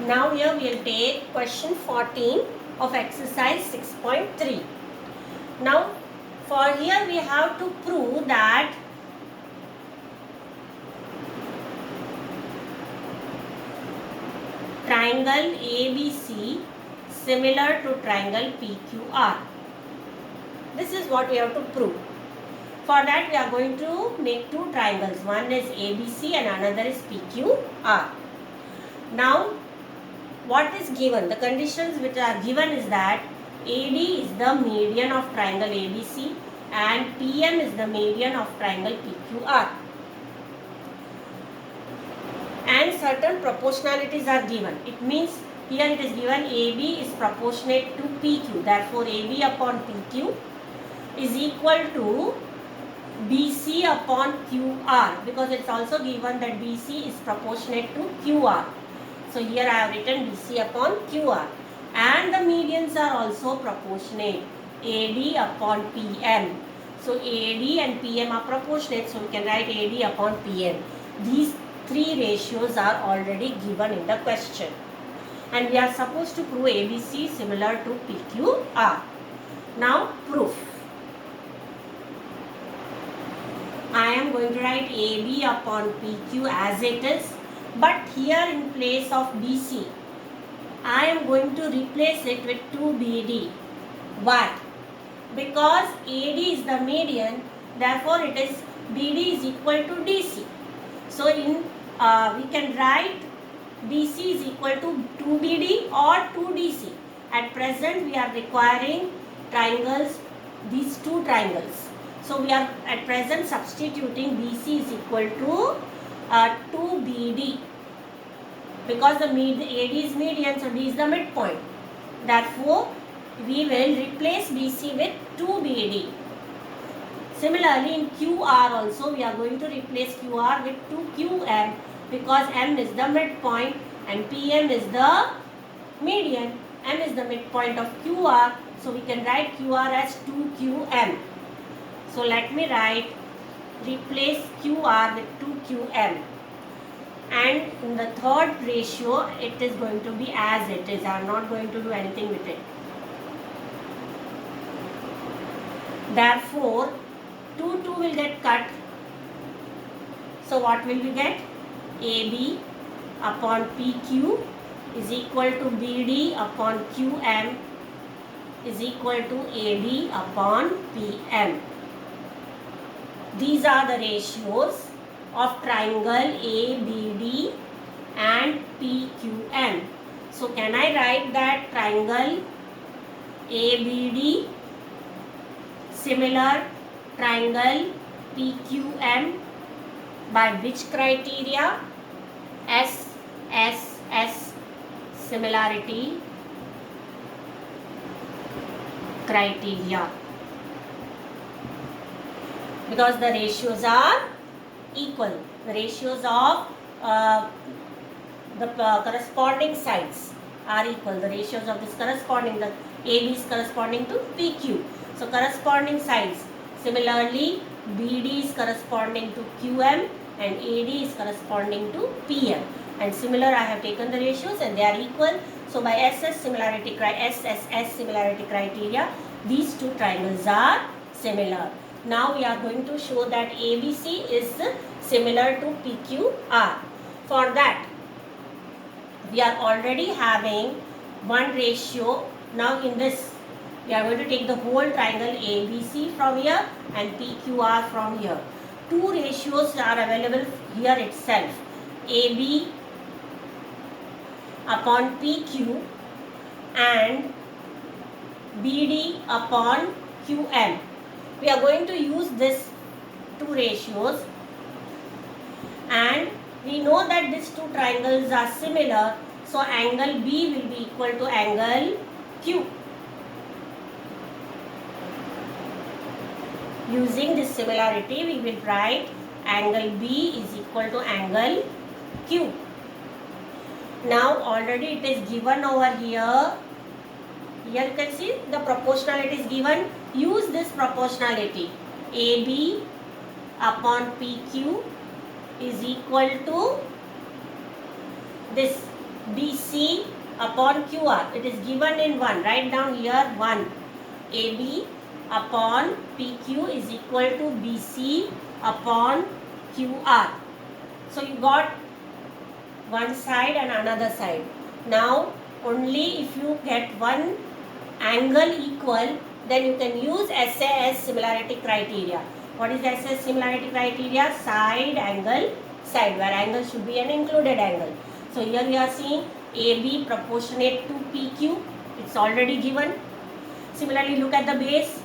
Now here we will take question 14 of exercise 6.3. Now for here we have to prove that triangle ABC similar to triangle PQR. This is what we have to prove. For that we are going to make two triangles. One is ABC and another is PQR. Now what is given? The conditions which are given is that AD is the median of triangle ABC and PM is the median of triangle PQR. And certain proportionalities are given. It means here it is given AB is proportionate to PQ. Therefore, AB upon PQ is equal to BC upon QR, because it's also given that BC is proportionate to QR. So here I have written BC upon QR, and the medians are also proportionate, AD upon PM. So AD and PM are proportionate, so we can write AD upon PM. These three ratios are already given in the question, and we are supposed to prove ABC similar to PQR. Now proof. I am going to write AB upon PQ as it is, but here in place of BC, I am going to replace it with 2BD. Why? Because AD is the median, therefore it is BD is equal to DC. So we can write BC is equal to 2BD or 2DC. At present we are requiring triangles, these two triangles. So we are at present substituting BC is equal to 2BD, because the AD is median, so D is the midpoint. Therefore, we will replace BC with 2BD. Similarly, in QR also we are going to replace QR with 2QM, because M is the midpoint and PM is the median. M is the midpoint of QR, so we can write QR as 2QM. So let me write, replace QR with 2QM. And in the third ratio, it is going to be as it is. I am not going to do anything with it. Therefore, 2 will get cut. So what will we get? AB upon PQ is equal to BD upon QM is equal to AD upon PM. These are the ratios of triangle ABD and PQM. So can I write that triangle ABD similar triangle PQM by which criteria? SSS similarity criteria, because the ratios are equal. The ratios of the corresponding sides are equal. The ratios of this corresponding, the AB is corresponding to PQ. So corresponding sides. Similarly, BD is corresponding to QM and AD is corresponding to PM. And similar, I have taken the ratios and they are equal. So by SSS similarity criteria, these two triangles are similar. Now we are going to show that ABC is similar to PQR. For that, we are already having one ratio. Now in this, we are going to take the whole triangle ABC from here and PQR from here. Two ratios are available here itself. AB upon PQ and BD upon QM. We are going to use this two ratios, and we know that these two triangles are similar, so angle B will be equal to angle Q. Using this similarity, we will write angle B is equal to angle Q. Now already it is given over here. Here you can see the proportionality is given. Use this proportionality. AB upon PQ is equal to this BC upon QR. It is given in 1. Write down here 1. AB upon PQ is equal to BC upon QR. So you got one side and another side. Now only if you get one angle equal, then you can use SAS similarity criteria. What is SAS similarity criteria? Side, angle, side, where angle should be an included angle. So here we are seeing AB proportionate to PQ. It's already given. Similarly, look at the base.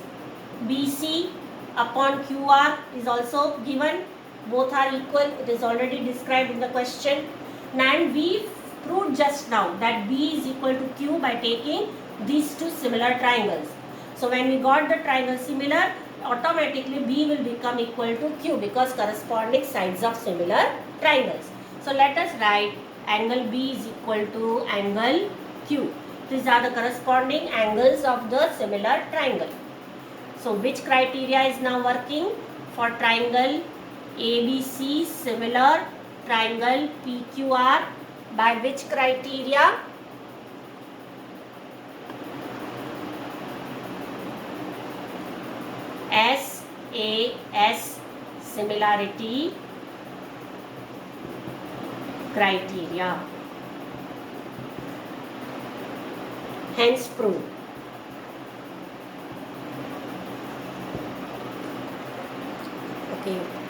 BC upon QR is also given. Both are equal. It is already described in the question. And we proved just now that B is equal to Q by taking these two similar triangles. So when we got the triangle similar, automatically B will become equal to Q because corresponding sides of similar triangles. So let us write angle B is equal to angle Q. These are the corresponding angles of the similar triangle. So which criteria is now working for triangle ABC similar triangle PQR? By which criteria? SAS similarity criteria. Hence proved. Okay.